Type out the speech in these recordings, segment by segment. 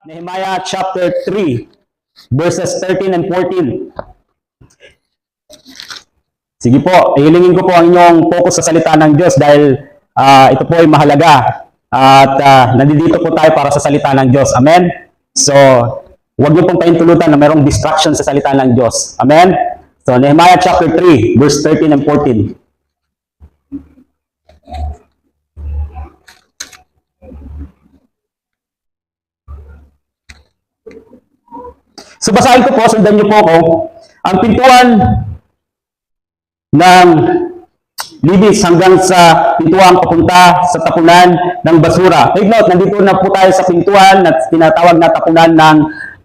Nehemiah chapter 3, verses 13 and 14. Sige po, hilingin ko po ang inyong focus sa salita ng Diyos dahil ito po ay mahalaga. At nandito po tayo para sa salita ng Diyos. Amen? So, huwag niyo pong paintulutan na mayroong distraction sa salita ng Diyos. Amen? So, Nehemiah chapter 3, verse 13 and 14. So, basahin ko po, sundan niyo po ako. Ang pintuan ng libis hanggang sa pintuan papunta sa tapunan ng basura. Take note, nandito na po tayo sa pintuan na tinatawag na tapunan ng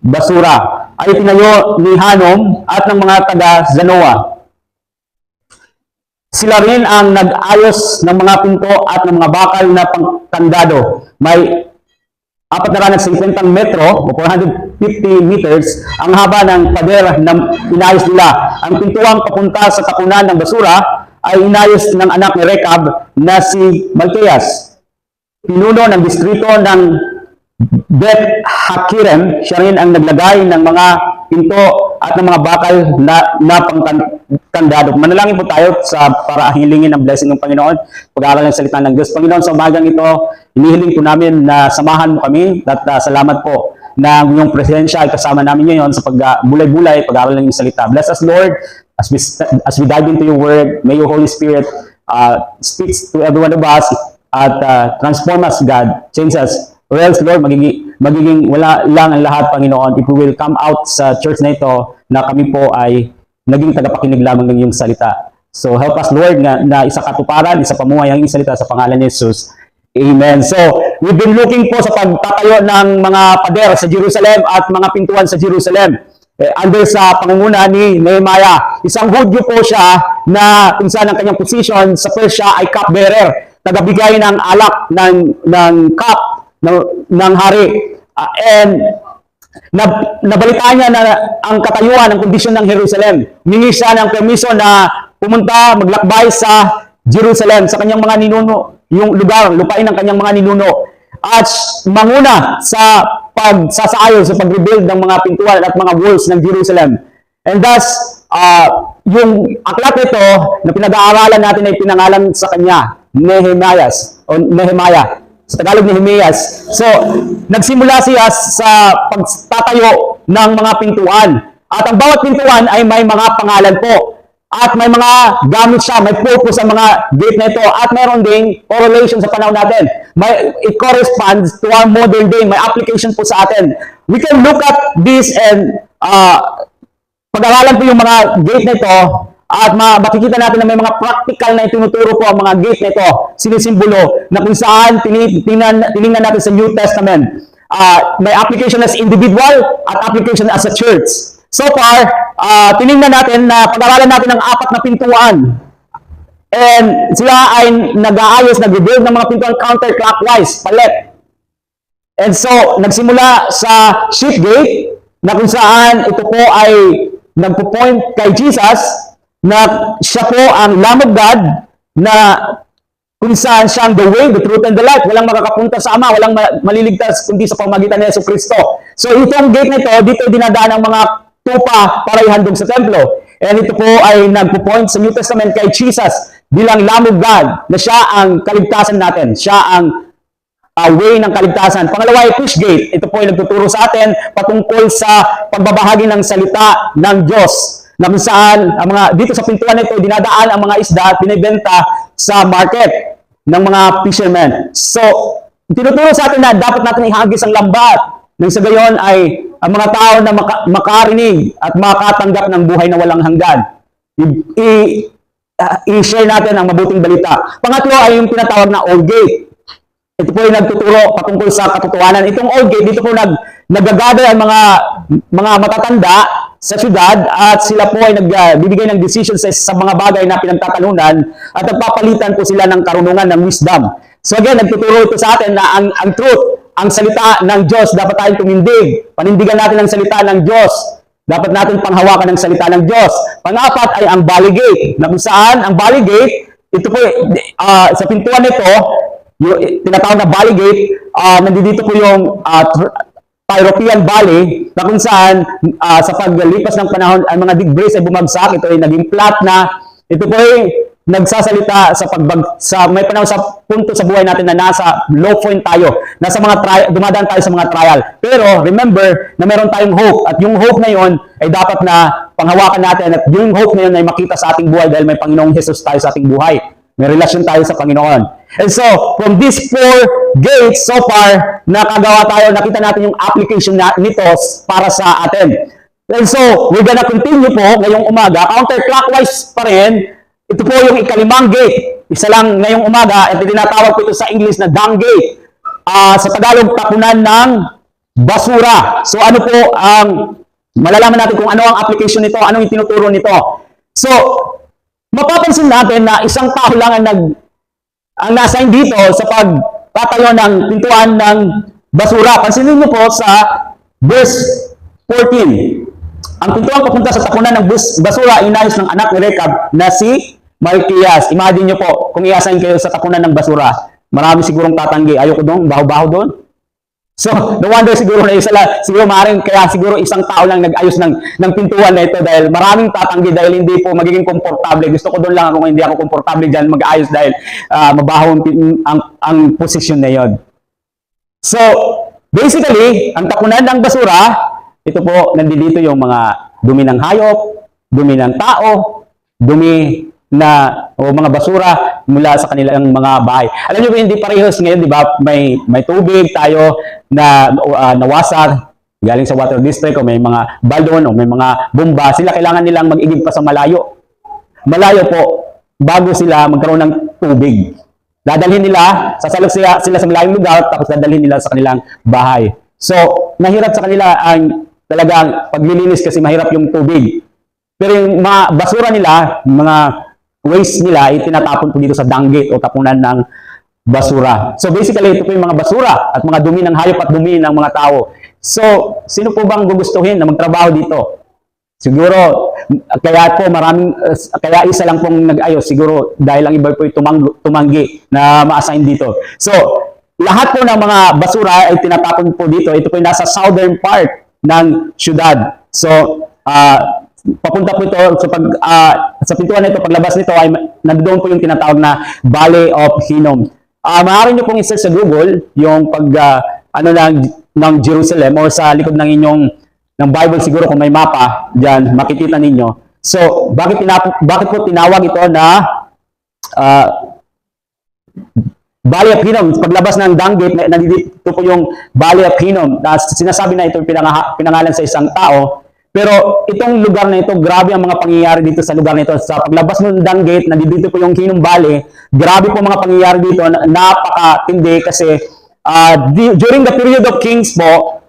basura. Ay tinayo ni Hanom at ng mga taga-Zanoa. Sila rin ang nag-ayos ng mga pinto at ng mga bakal na pangkandado. May 450 metro o 450 meters ang haba ng pader na inayos nila. Ang pintuang papunta sa tapunan ng basura ay inayos ng anak ni Rekab na si Malkias. Pinuno ng distrito ng Beth Hakirem, siya rin ang naglagay ng mga pinto at ng mga bakal na pangkandado. Manalangin po tayo para hilingin ang blessing ng Panginoon, pag-aaral ng salita ng Diyos. Panginoon, sa umagang ito, hinihiling po namin na samahan mo kami at salamat po na ang iyong presensya ay kasama namin ngayon sa pagbulay-bulay, pag-aaral ng iyong salita. Bless us, Lord, as we dive into your word. May your Holy Spirit speak to every one of us at transform us, God. Change us. Or else, Lord, magiging wala lang ang lahat, Panginoon, if we will come out sa church na ito na kami po ay naging tagapakinig lamang ng iyong salita. So, help us, Lord, na isa katuparan, isa pamuhay ang iyong salita sa pangalan ni Jesus. Amen. So, we've been looking po sa pagtatayo ng mga pader sa Jerusalem at mga pintuan sa Jerusalem. Under sa pangunguna ni Nehemiah. Isang Hudyo po siya na kung saan ang kanyang position sa Persia ay cupbearer. Tagabigay ng alak ng cup ng hari. And nabalitaan niya na ang katayuan, ang kondisyon ng Jerusalem. Hingi siya ng permiso na pumunta, maglakbay sa Jerusalem, sa kanyang mga ninuno, yung lugar, lupain ng kanyang mga ninuno. At manguna sa pagsasaayos, sa pag-rebuild ng mga pintuan at mga walls ng Jerusalem. And thus, yung aklat nito na pinag-aaralan natin ay pinangalan sa kanya, Nehemiah. Sa Tagalog, Nehemias. So, nagsimula siya sa pagtatayo ng mga pintuan. At ang bawat pintuan ay may mga pangalan po. At may mga gamit siya, may purpose ang mga gate na ito. At mayroon ding correlation sa panahon natin. It corresponds to our modern day. May application po sa atin. We can look at this and pag-aralan po yung mga gate na ito. At makikita natin na may mga practical na itinuturo po ang mga gate na ito, sinisimbolo, na kung saan tinignan natin sa New Testament. May application as individual at application as a church. So far, tinignan natin na pag-aralan natin ang 4 na pintuan. And sila ay nag-aayos, nag-rebuild ng mga pintuan counterclockwise, palit. And so, nagsimula sa sheep gate, na kung saan ito po ay nagpo-point kay Jesus, na siya po ang Lamb of God, na kung saan siya ang the way, the truth, and the life. Walang makakapunta sa Ama, walang maliligtas kundi sa pamagitan ni Jesucristo. So itong gate na ito, dito dinadaan ang mga tupa para ihandog sa templo. And ito po ay nagpo-point sa New Testament kay Jesus bilang Lamb of God, na siya ang kaligtasan natin. Siya ang way ng kaligtasan. Pangalawa ay push gate. Ito po ay nagtuturo sa atin patungkol sa pagbabahagi ng salita ng Diyos, na kung saan dito sa pintuan nito dinadaan ang mga isda at binibenta sa market ng mga fishermen. So, tinuturo sa atin na dapat natin ihagis ang lambat nang sa gayon ay ang mga tao na makarinig at makatanggap ng buhay na walang hanggan. I-share natin ang mabuting balita. Pangatlo ay yung tinatawag na old gate. Ito po ay nagtuturo patungkol sa katotohanan. Itong old gate, dito po nag-gather ang mga matatanda sa syudad at sila po ay nagbibigay ng decisions sa mga bagay na pinagtatalunan at nagpapalitan po sila ng karunungan, ng wisdom. So again, nagtuturo ito sa atin na ang truth, ang salita ng Diyos, dapat tayong tumindig. Panindigan natin ang salita ng Diyos. Dapat natin panghawakan ang salita ng Diyos. Pang-apat ay ang valley gate, na kung saan ang valley gate, ito po sa pintuan nito, yung tinatawag na valley gate, nandito po yung European Valley na kung saan sa paglipas ng panahon ang mga debris ay bumagsak, ito ay naging flat na. Ito po ay nagsasalita sa may panahon sa punto sa buhay natin na nasa low point tayo, nasa mga dumadaan tayo sa mga trial. Pero remember na meron tayong hope, at yung hope na yon ay dapat na panghawakan natin, at yung hope na yon ay makita sa ating buhay dahil may Panginoong Hesus tayo sa ating buhay. May relasyon tayo sa Panginoon. And so, from these 4 gates so far, nakagawa tayo, nakita natin yung application nito para sa atin. And so, we're gonna continue po ngayong umaga, counterclockwise pa rin. Ito po yung ikalimang gate. Isa lang ngayong umaga, at tinatawag po ito sa English na dung gate. Sa Tagalog, tapunan ng basura. So, ano po ang malalaman natin kung ano ang application nito, ano yung tinuturo nito. So, mapapansin natin na isang tao lang ang nasa dito sa pagtatayo ng pintuan ng basura. Pansinin niyo po sa verse 14. Ang pintuan papunta sa tapunan ng basura ay inayos ng anak ni Rechab na si Malkias. Imagine niyo po, kung iasahin kayo sa tapunan ng basura, marami sigurong tatanggi. Ayoko doon, baho-baho doon. So, no wonder siguro na siguro maaaring kaya siguro isang tao lang nag-ayos ng pintuan na ito dahil maraming tatanggi dahil hindi po magiging komportable. Gusto ko doon lang kung hindi ako komportable dyan mag-ayos dahil mabaho ang posisyon na yon. So, basically, ang tapunan ng basura, ito po, nandito yung mga dumi ng hayop, dumi ng tao, dumi o mga basura mula sa kanilang mga bahay. Alam niyo ba, hindi parehas ngayon, di ba? May tubig tayo na nawasag galing sa water district, o may mga balon, o may mga bomba. Sila kailangan nilang mag-igib pa sa malayo. Malayo po, bago sila magkaroon ng tubig. Dadalhin nila, sasalok sila sa malayong lugar, tapos dadalhin nila sa kanilang bahay. So, mahirap sa kanila ang talagang paglilinis kasi mahirap yung tubig. Pero yung mga basura nila, mga waste nila, itinatapon po dito sa dung gate o tapunan ng basura. So basically, ito po yung mga basura at mga dumi ng hayop at dumi ng mga tao. So, sino po bang gugustuhin na magtrabaho dito? Siguro, kaya isa lang pong nag-ayos. Siguro, dahil ang iba po tumanggi na ma-assign dito. So, lahat po ng mga basura ay tinatapon po dito. Ito po yung nasa southern part ng syudad. So, papunta po ito sa pintuan nito, paglabas nito ay nandoon po yung tinatawag na Valley of Hinnom. Maaari niyo pong i-search sa Google yung ng Jerusalem o sa likod ng inyong ng Bible siguro kung may mapa diyan makikita ninyo. So, bakit po tinawag ito na Valley of Hinnom? Paglabas ng dung gate, nandito po yung Valley of Hinnom. Sinasabi na ito pinangalan sa isang tao. Pero itong lugar na ito, grabe ang mga pangyayari dito sa lugar na ito. Sa paglabas ng dung gate, nandito po yung Hinnom Valley. Grabe po mga pangyayari dito, napakatindi kasi during the period of kings po,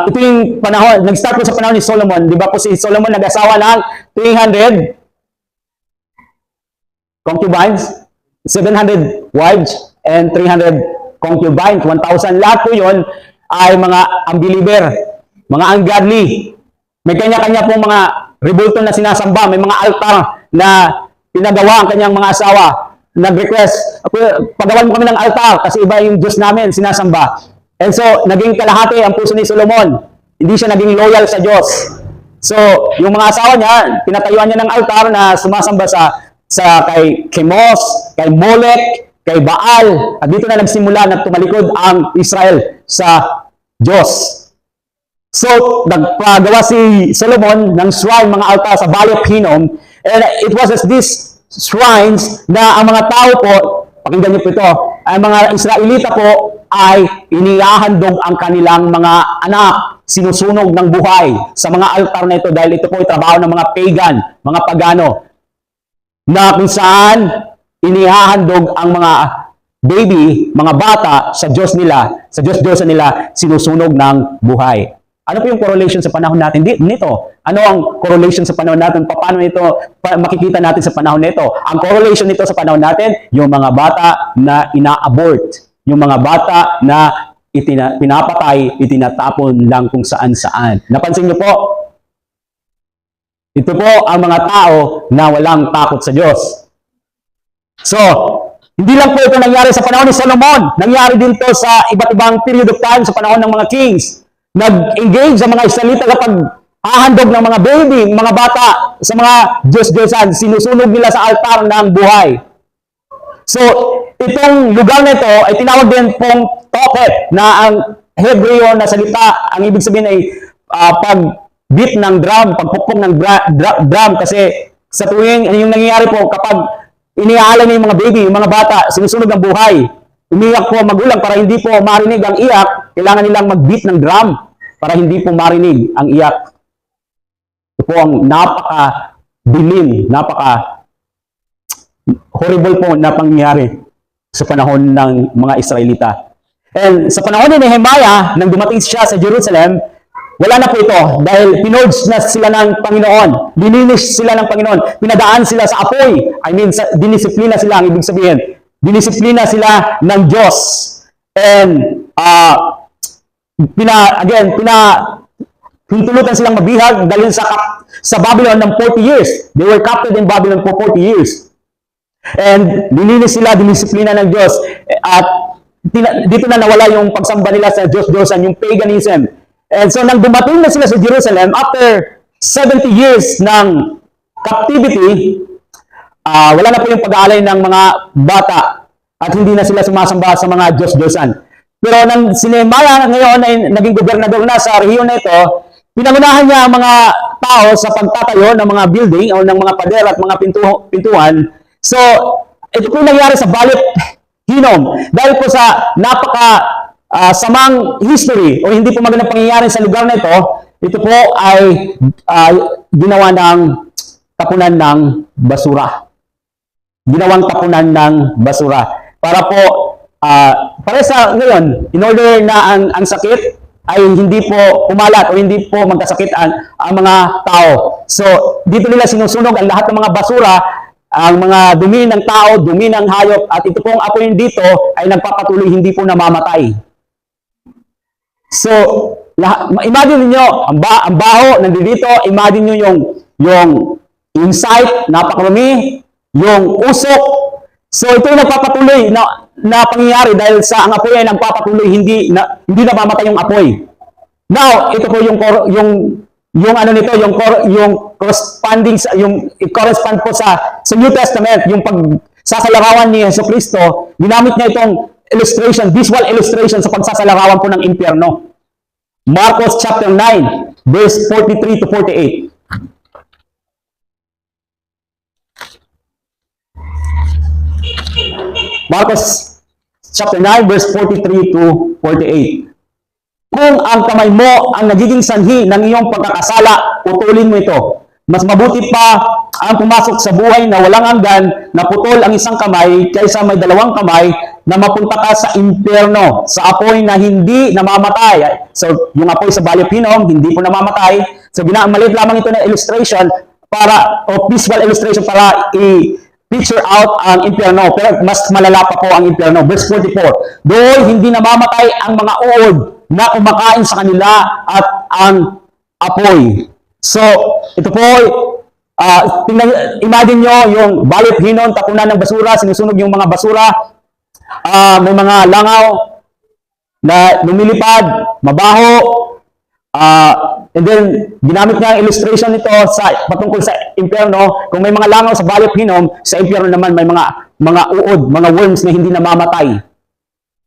ito yung panahon, nag-start po sa panahon ni Solomon. Di ba po si Solomon nag-asawa ng 300 concubines, 700 wives, and 300 concubines. 1,000 lahat po yun ay mga unbeliever, mga ungodly. May kanya-kanya pong mga rebulto na sinasamba. May mga altar na pinagawa ang kanyang mga asawa. Nag-request, pagawan mo kami ng altar kasi iba yung Diyos namin, sinasamba. And so, naging kalahati ang puso ni Solomon. Hindi siya naging loyal sa Diyos. So, yung mga asawa niya, pinatayuan niya ng altar na sumasamba kay Chemos, kay Molech, kay Baal. At dito na nagsimula na tumalikod ang Israel sa Diyos. So, nagpagawa si Solomon ng shrine, mga altar sa Valley of Hinnom. And it was as these shrines na ang mga tao po, pakinggan niyo po ito, ang mga Israelita po ay inihahandog ang kanilang mga anak, sinusunog ng buhay sa mga altar na ito dahil ito po ay trabaho ng mga pagan, mga pagano, na kung saan inihahandog ang mga baby, mga bata sa Diyos nila, sa Diyos-Diyosan nila, sinusunog ng buhay. Ano po yung correlation sa panahon natin nito? Ano ang correlation sa panahon natin? Paano ito makikita natin sa panahon nito? Ang correlation nito sa panahon natin, yung mga bata na ina-abort, yung mga bata na pinapatay, itinatapon lang kung saan-saan. Napansin niyo po? Ito po ang mga tao na walang takot sa Diyos. So, Hindi lang po ito nangyari sa panahon ni Solomon. Nangyari din to sa iba't ibang period of time sa panahon ng mga kings. Nag-engage sa mga Israelita kapag hahandog ng mga baby, mga bata sa mga Diyos-Diyosan. Sinusunog nila sa altar ng buhay. So, itong lugar na ito ay tinawag din pong Tophet, na ang Hebreo na salita, ang ibig sabihin ay pag-beat ng drum, pagpukpok ng drum, kasi sa tuwing, yung nangyayari po kapag iniaalay na yung mga baby, yung mga bata, sinusunog ang buhay. Umiyak po ang magulang para hindi po marinig ang iyak, kailangan nilang mag-beat ng drum para hindi po marinig ang iyak. Ito po ang napaka-dilim, napaka-horrible po na pangyayari sa panahon ng mga Israelita. And sa panahon ni Nehemiah, nang dumating siya sa Jerusalem, wala na po ito dahil pinurge na sila ng Panginoon. Lininis sila ng Panginoon. Pinadaan sila sa apoy. Dinisiplina sila, ang ibig sabihin. Dinisiplina sila ng Diyos. And, hintulutan silang mabihag dalhin sa Babylon ng 40 years. They were captured in Babylon for 40 years. And, lininis sila, dinisiplina ng Diyos. At dito na nawala yung pagsamba nila sa Diyos-Diyosan, yung paganism. And so, nang dumating na sila sa Jerusalem, after 70 years ng captivity, wala na po yung pag-aalay ng mga bata at hindi na sila sumasamba sa mga Diyos-Diyosan. Pero nang si Nehemiah ngayon ay naging gobernador na sa rehiyon na ito, pinangunahan niya ang mga tao sa pagtatayo ng mga building o ng mga pader at mga pintuan. So, ito po nangyari sa Balit Hinnom. Dahil po sa samang history o hindi po magandang pangyayari sa lugar na ito po ay ginawa ng tapunan ng basura. Ginawang tapunan ng basura. Para po, para sa ngayon, in order na ang sakit ay hindi po umalat o hindi po magkasakit ang mga tao. So, dito nila sinusunog ang lahat ng mga basura, ang mga dumi ng tao, dumi ng hayop, at ito pong apoy dito ay nagpapatuloy, hindi po namamatay. So, imagine niyo ang baho nandito, imagine niyo yung inside, napakarami, yung usok. So, ito yung nagpapatuloy na pangyayari dahil sa ang apoy ay nagpapatuloy, hindi namamatay yung apoy. Now, ito po yung ano nito, yung corresponding, yung correspond po sa New Testament, yung pagsasalarawan ni Jesucristo, ginamit niya itong illustration, visual illustration sa pagsasalarawan po ng impyerno. Marcos chapter 9, verse 43 to 48. Marcos chapter 9, verse 43 to 48. Kung ang kamay mo ang nagiging sanhi ng iyong pagkakasala, putulin mo ito. Mas mabuti pa ang pumasok sa buhay na walang hanggan, na putol ang isang kamay, kaysa may dalawang kamay na mapunta ka sa impyerno, sa apoy na hindi namamatay. So, yung apoy sa Balit Hinnom, hindi po namamatay. So, maliit lamang ito na illustration o visual illustration para i-picture out ang impyerno. Pero mas malala pa po ang impyerno. Verse 44, doon hindi namamatay ang mga uod na kumakain sa kanila at ang apoy. So, ito po, imagine nyo yung Balit Hinnom, tapunan ng basura, sinusunog yung mga basura, may mga langaw na lumilipad, mabaho, and then ginamit niya ang illustration nito patungkol sa impyerno. Kung may mga langaw sa Balit Hinnom, sa impyerno naman may mga uod, mga worms na hindi namamatay.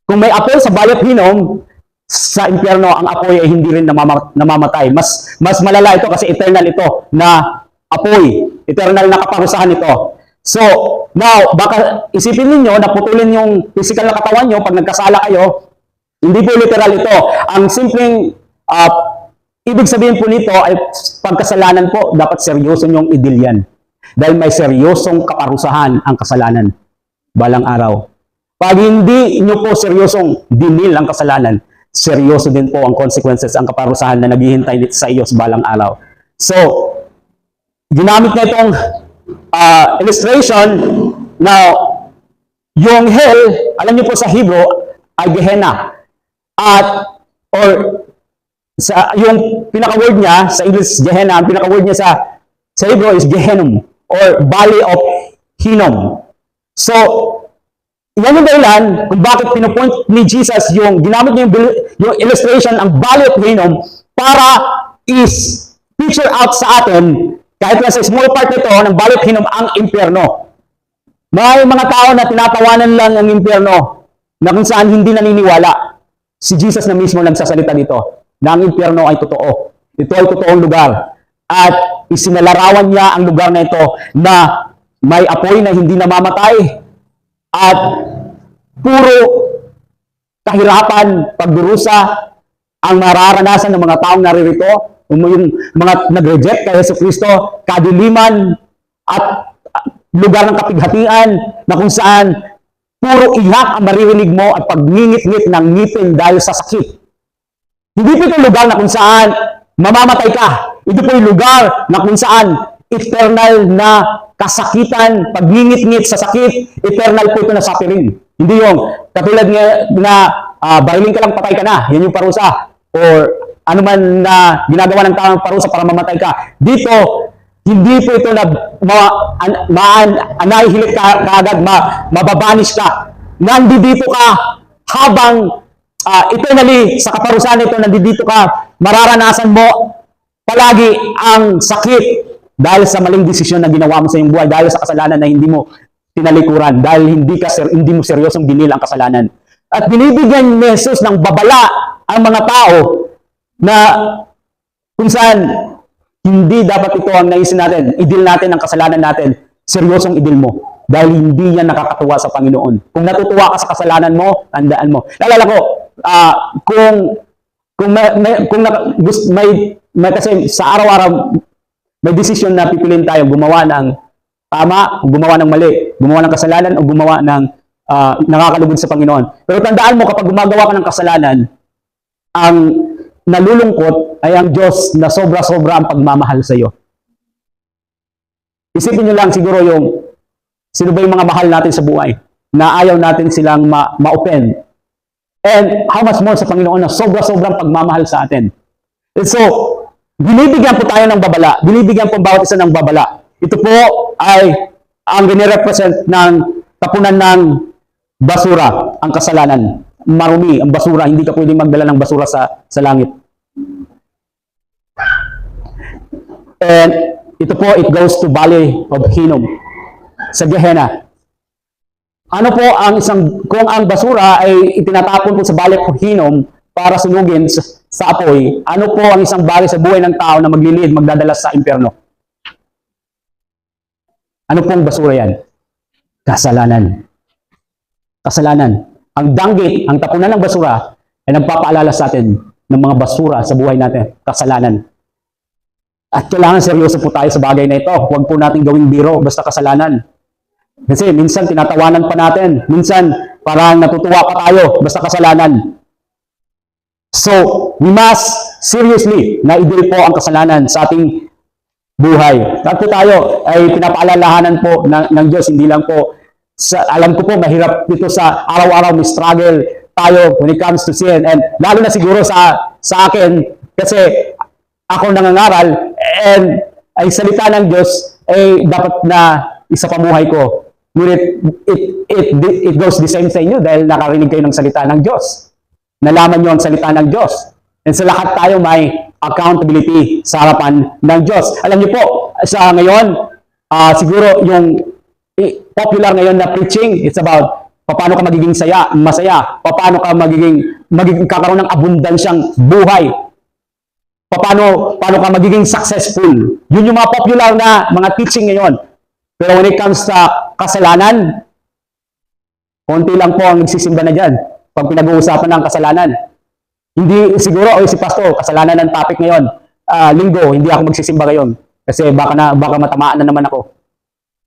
Kung may apoy sa Balit Hinnom, sa impyerno ang apoy ay hindi rin namamatay. Mas malala ito kasi eternal ito na apoy, eternal na kaparusahan ito. So, now, baka isipin niyo na putulin yung physical na katawan niyo pag nagkasala kayo. Hindi po literal ito. Ang simpleng ibig sabihin po nito ay pagkasalanan po, dapat seryoso niyong idilyan. Dahil may seryosong kaparusahan ang kasalanan balang araw. Pag hindi niyo po seryosong dinil ang kasalanan, seryoso din po ang consequences, ang kaparusahan na naghihintay sa iyo sa balang araw. So, ginamit na itong illustration. Now, yung hell, alam niyo po sa Hebrew, ay Gehenna. Yung pinaka-word niya, sa English, Gehenna, ang pinaka-word niya sa Hebrew is Gehenum, or Valley of Hinnom. So, yan yung dahilan kung bakit pinupoint ni Jesus yung ginamit niya yung illustration ang Valley of Hinnom para is picture out sa atin kahit lang sa small part nito ng Valley of Hinnom ang impyerno. May mga tao na tinatawanan lang ang impyerno na kung saan hindi naniniwala. Si Jesus na mismo nagsasalita dito na ang impyerno ay totoo. Ito ay totoong lugar. At isinalarawan niya ang lugar na ito na may apoy na hindi namamatay at puro kahirapan, pagdurusa ang mararanasan ng mga taong naririto, yung mga nag-reject kay Yesu Kristo, kadiliman at lugar ng kapighatian na kung saan puro iyak ang maririnig mo at pagngingit-ngit ng ngipin dahil sa sakit. Hindi po ito lugar na kung saan mamamatay ka. Ito po yung lugar na kung saan eternal na kasakitan, pagngingit-ngit sa sakit, eternal po ito na suffering. Hindi yung katulad nga na barilin ka lang, patay ka na. Yan yung parusa. Or ano man na ginagawa ng taong parusa para mamatay ka. Dito, hindi po ito na anahihilit ka agad, mababanish ka. Nandito ka habang eternally sa kaparusahan ito, nandito ka, mararanasan mo palagi ang sakit dahil sa maling desisyon na ginawa mo sa iyong buhay, dahil sa kasalanan na hindi mo tinalikuran, dahil hindi mo seryosong binil ang kasalanan. At binibigyan ni Jesus ng babala ang mga tao na kung saan hindi dapat ito ang naisin natin, idil natin ang kasalanan natin, seryosong idil mo. Dahil hindi yan nakakatuwa sa Panginoon. Kung natutuwa ka sa kasalanan mo, tandaan mo. Naalala ko, kasi sa araw-araw, may desisyon na pipiliin tayo, gumawa ng tama, gumawa ng mali, gumawa ng kasalanan, o gumawa ng nakakalugod sa Panginoon. Pero tandaan mo, kapag gumagawa ka ng kasalanan, ang nalulungkot ay ang Diyos na sobra-sobra ang pagmamahal sa iyo. Isipin nyo lang siguro sino ba yung mga mahal natin sa buhay na ayaw natin silang ma-offend. And how much more sa Panginoon na sobra-sobrang pagmamahal sa atin. And so, binibigyan po tayo ng babala. Binibigyan po bawat isa ng babala. Ito po ay ang ginirepresent ng tapunan ng basura, ang kasalanan. Marumi, ang basura. Hindi ka pwedeng magdala ng basura sa langit. And ito po, it goes to Valley of Hinnom. Sa Gehenna. Ano po kung ang basura ay itinatapon po sa Valley of Hinnom para sunugin sa apoy, ano po ang isang bagay sa buhay ng tao na maglilid, magdadala sa impyerno? Ano pong basura yan? Kasalanan. Kasalanan. Ang danggit, ang tapunan ng basura, ay nagpapaalala sa atin ng mga basura sa buhay natin. Kasalanan. At kailangan seryoso po tayo sa bagay na ito. Huwag po natin gawing biro, basta kasalanan. Kasi minsan tinatawanan pa natin. Minsan parang natutuwa pa tayo, basta kasalanan. So, we must seriously na idil po ang kasalanan sa ating buhay. At po tayo ay pinapaalalahanan po ng Diyos, hindi lang po, alam ko po, mahirap dito sa araw-araw, may struggle tayo when it comes to sin. And lalo na siguro sa akin, kasi ako nangangaral, and ay salita ng Diyos, ay dapat na isa pamuhay ko. Ngunit it goes the same sa inyo dahil nakarinig kayo ng salita ng Diyos. Nalaman nyo ang salita ng Diyos. And sa lahat tayo may accountability sa harapan ng Diyos. Alam niyo po, sa ngayon, siguro yung popular ngayon na preaching, it's about paano ka magiging masaya, paano ka magiging kakaroon ng abundansyang buhay, paano ka magiging successful. Yun yung mga popular na mga teaching ngayon. Pero when it comes sa kasalanan, konti lang po ang nagsisimba na dyan pag pinag-uusapan ng kasalanan. Hindi siguro, si pastor, kasalanan ng topic ngayon. Linggo, hindi ako magsisimba ngayon. Kasi baka matamaan na naman ako.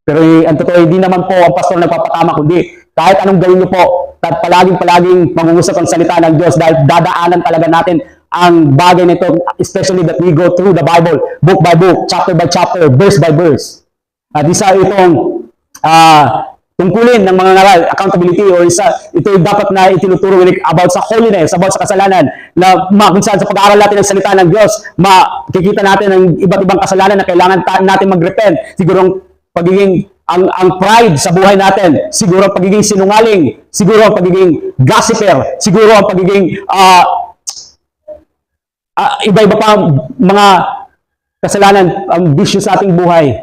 Pero ang totoo, hindi naman po ang pastor nagpapatama, kundi kahit anong gawin niyo po, palaging mag-uusap ang salita ng Diyos dahil dadaanan talaga natin ang bagay nito, especially that we go through the Bible, book by book, chapter by chapter, verse by verse. At isa itong tungkulin ng mga ngaral, accountability, or ito dapat na itinuturo about sa holiness, about sa kasalanan, na kung saan sa pag-aaral natin ng salita ng Diyos, makikita natin ang iba't ibang kasalanan na kailangan natin mag-repent. Siguro pagiging ang pride sa buhay natin, siguro ang pagiging sinungaling, siguro ang pagiging gossiper, siguro ang pagiging iba-iba pa mga kasalanan, ang bisyo sa ating buhay.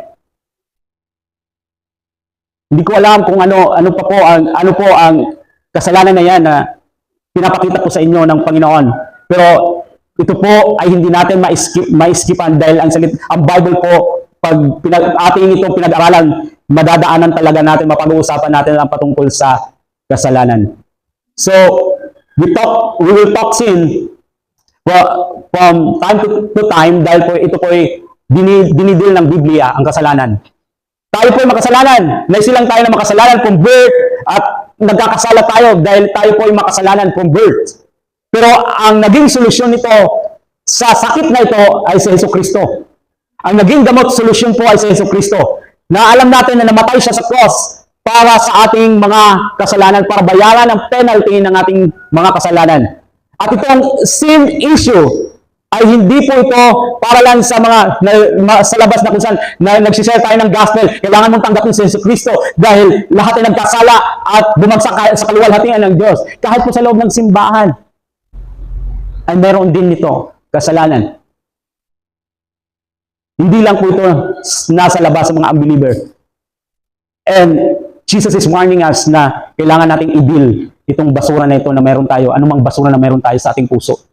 Hindi ko alam kung ano po ang kasalanan na yan na pinapakita ko sa inyo ng Panginoon. Pero ito po ay hindi natin ma-skipan dahil ang Bible po, pag ating itong pinag-aralan, madadaanan talaga natin, mapag-uusapan natin ang patungkol sa kasalanan. So, we will talk sin from time to time dahil po ito po ay dinidil ng Biblia, ang kasalanan. Tayo po ay makasalanan. Naisilang tayo na makasalanan from birth at nagkakasala tayo dahil tayo po ay makasalanan from birth. Pero ang naging solusyon nito sa sakit na ito ay si Jesucristo. Ang naging gamot solusyon po ay si Jesucristo. Na alam natin na namatay siya sa cross para sa ating mga kasalanan, para bayaran ang penalty ng ating mga kasalanan. At itong sin issue ay hindi po ito para lang sa mga sa labas na kung saan nagsishare tayo ng gospel. Kailangan mong tanggapin si Jesucristo dahil lahat ay nagkasala at bumagsak sa kaluwalhatian ng Diyos. Kahit po sa loob ng simbahan ay meron din nito kasalanan. Hindi lang po ito nasa labas sa mga unbeliever. And Jesus is warning us na kailangan nating i-deal itong basura na ito na meron tayo. Anumang basura na meron tayo sa ating puso.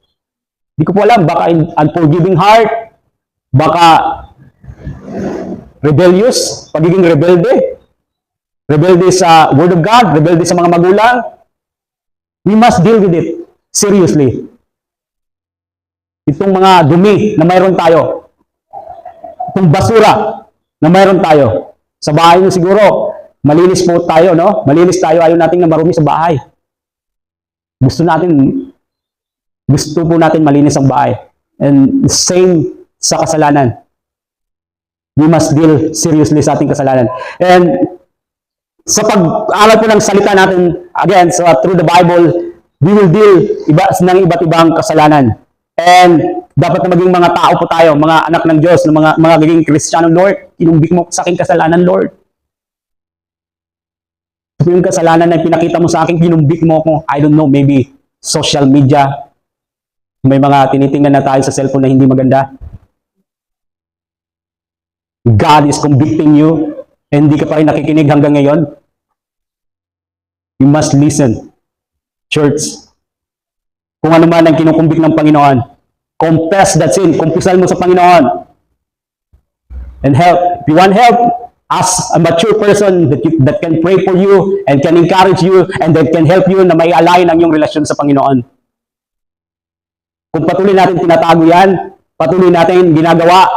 Hindi ko po alam, baka unforgiving heart, baka rebellious, pagiging rebelde sa Word of God, rebelde sa mga magulang. We must deal with it seriously. Itong mga dumi na mayroon tayo, itong basura na mayroon tayo, sa bahay nyo siguro, malinis po tayo, no? Malinis tayo, ayaw natin na marumi sa bahay. Gusto po natin malinis ang bahay. And same sa kasalanan. We must deal seriously sa ating kasalanan. And sa pag-aaral po ng salita natin, again, so through the Bible, we will deal ng iba't ibang kasalanan. And dapat na maging mga tao po tayo, mga anak ng Diyos, mga gaging Kristiyano, Lord, inumbik mo sa aking kasalanan, Lord. Yung kasalanan na pinakita mo sa akin, ginumbik mo ako, I don't know, maybe social media, may mga tinitingnan na tayo sa cellphone na hindi maganda. God is convicting you, and hindi ka pa rin nakikinig hanggang ngayon. You must listen. Church, kung ano man ang kinukumbik ng Panginoon, confess that sin, kumpisan mo sa Panginoon. And help. If you want help, ask a mature person that can pray for you and can encourage you and that can help you na may align ang iyong relasyon sa Panginoon. Kung patuloy natin tinatago yan, patuloy natin ginagawa,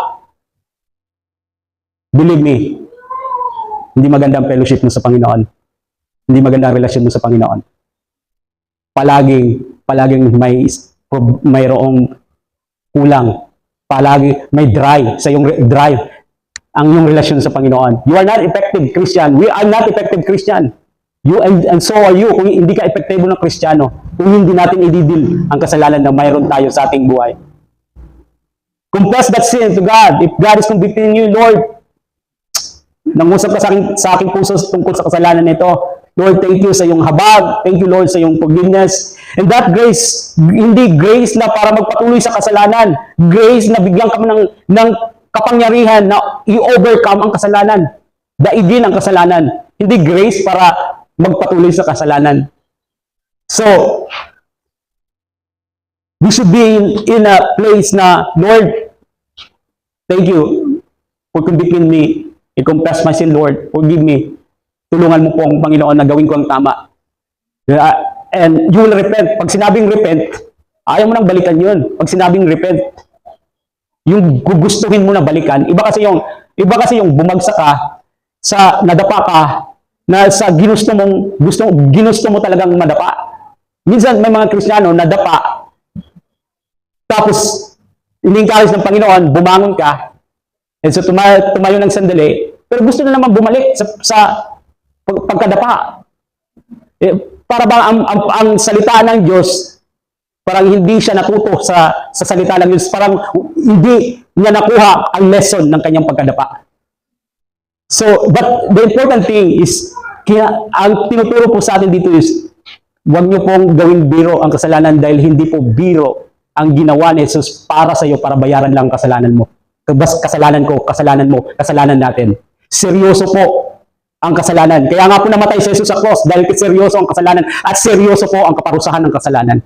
believe me, hindi maganda ang fellowship mo sa Panginoon. Hindi maganda ang relasyon mo sa Panginoon. Palaging mayroong kulang. Palagi may dry ang iyong relasyon sa Panginoon. You are not effective Christian. We are not effective Christian. You and so are you. Kung hindi ka epektibo ng Kristiyano, kung hindi natin i-deal ang kasalanan na mayroon tayo sa ating buhay. Confess that sin to God. If God is convicting you, Lord, nangusap ka sa aking puso tungkol sa kasalanan nito. Lord, thank you sa iyong habag. Thank you, Lord, sa iyong forgiveness. And that grace, hindi grace na para magpatuloy sa kasalanan. Grace na bigyan ka ng kapangyarihan na i-overcome ang kasalanan. Daigin ang kasalanan. Hindi grace para magpatuloy sa kasalanan. So, we should be in a place na, Lord, thank you for convicting me. I confess my sin, Lord. Forgive me. Tulungan mo po ang Panginoon na gawin ko ang tama. And you will repent. Pag sinabing repent, ayaw mo nang balikan yun. Pag sinabing repent, yung gugustuhin mo na balikan, iba kasi yung bumagsak ka, sa nadapa ka, na sa ginusto mo talagang madapa. Minsan may mga Kristiyano nadapa, tapos in-encourage ng Panginoon, bumangon ka, and so tumayo ng sandali, pero gusto na naman bumalik sa pagkadapa. Para ba ang salita ng Diyos, parang hindi siya natuto sa salita ng Diyos, parang hindi niya nakuha ang lesson ng kanyang pagkadapa. So, but the important thing is, ang tinuturo po sa atin dito is, huwag niyo pong gawing biro ang kasalanan dahil hindi po biro ang ginawa ni Jesus para sa iyo, para bayaran lang ang kasalanan mo. Kasalanan ko, kasalanan mo, kasalanan natin. Seryoso po ang kasalanan. Kaya nga po namatay si Jesus sa cross dahil seryoso ang kasalanan at seryoso po ang kaparusahan ng kasalanan.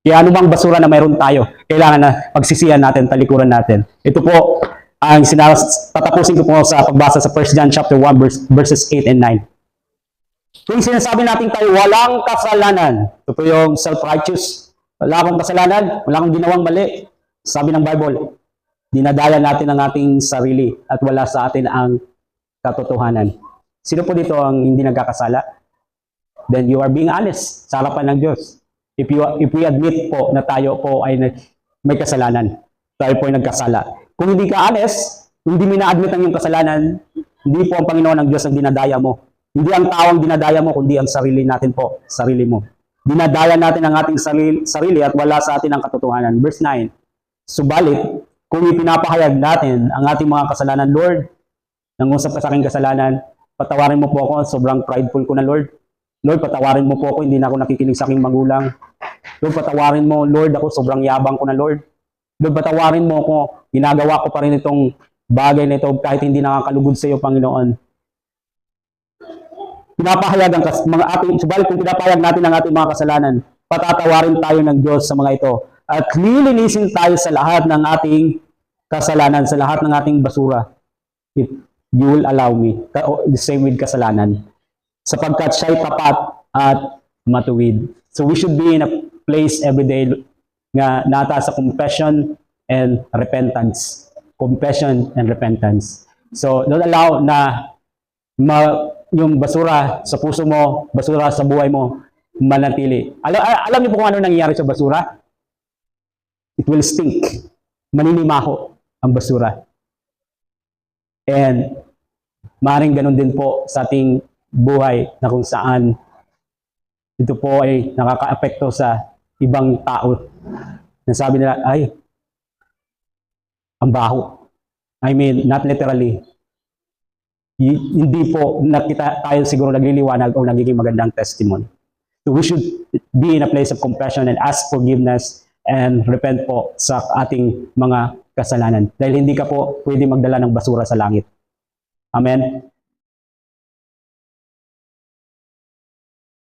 Kaya anumang basura na mayroon tayo, kailangan na pagsisihan natin, talikuran natin. Ito po ang tatapusin ko po sa pagbasa sa 1 John chapter 1 verses 8 and 9. Kung sinasabi natin tayo walang kasalanan, ito po yung self-righteous, wala akong kasalanan, wala akong ginawang mali. Sabi ng Bible, dinadaya natin ang ating sarili at wala sa atin ang katotohanan. Sino po dito ang hindi nagkakasala? Then you are being honest sa harapan ng Diyos. If we admit po na tayo po ay may kasalanan, tayo po ay nagkasala. Kung hindi ka honest, hindi mo na-admit ang iyong kasalanan, hindi po ang Panginoon ng Diyos ang dinadaya mo. Hindi ang tao ang dinadaya mo, kundi ang sarili natin po, sarili mo. Dinadaya natin ang ating sarili at wala sa atin ang katotohanan. Verse 9, subalit, kung ipinapahayag natin ang ating mga kasalanan, Lord, nangusap ka sa aking kasalanan, patawarin mo po ako, sobrang prideful ko na, Lord. Lord, patawarin mo po ako, hindi na ako nakikinig sa aking magulang. Lord, patawarin mo, Lord, ako sobrang yabang ko na, Lord. Lord, patawarin mo ako, ginagawa ko pa rin itong bagay na ito kahit hindi nakakalugod sa iyo, Panginoon. Pinapahayag ang mga ating, subalit kung pinapahayag natin ang ating mga kasalanan, patatawarin tayo ng Diyos sa mga ito. At lilinisin tayo sa lahat ng ating kasalanan, sa lahat ng ating basura. If you will allow me, the same with kasalanan. Sapagkat siya'y tapat at matuwid. So we should be in a place every day nga nata sa confession and repentance. Confession and repentance. So don't allow na yung basura sa puso mo, basura sa buhay mo, manatili. Alam niyo po kung ano nangyayari sa basura? It will stink. Maninimaho ang basura. And maaaring ganun din po sa ating buhay na kung saan ito po ay nakaka-apekto sa ibang tao. Nasabi nila, ay, ang baho. I mean, not literally. Hindi po nakita tayo siguro nagliliwanag o nagiging magandang testimony. So we should be in a place of compassion and ask forgiveness and repent po sa ating mga kasalanan. Dahil hindi ka po pwede magdala ng basura sa langit. Amen?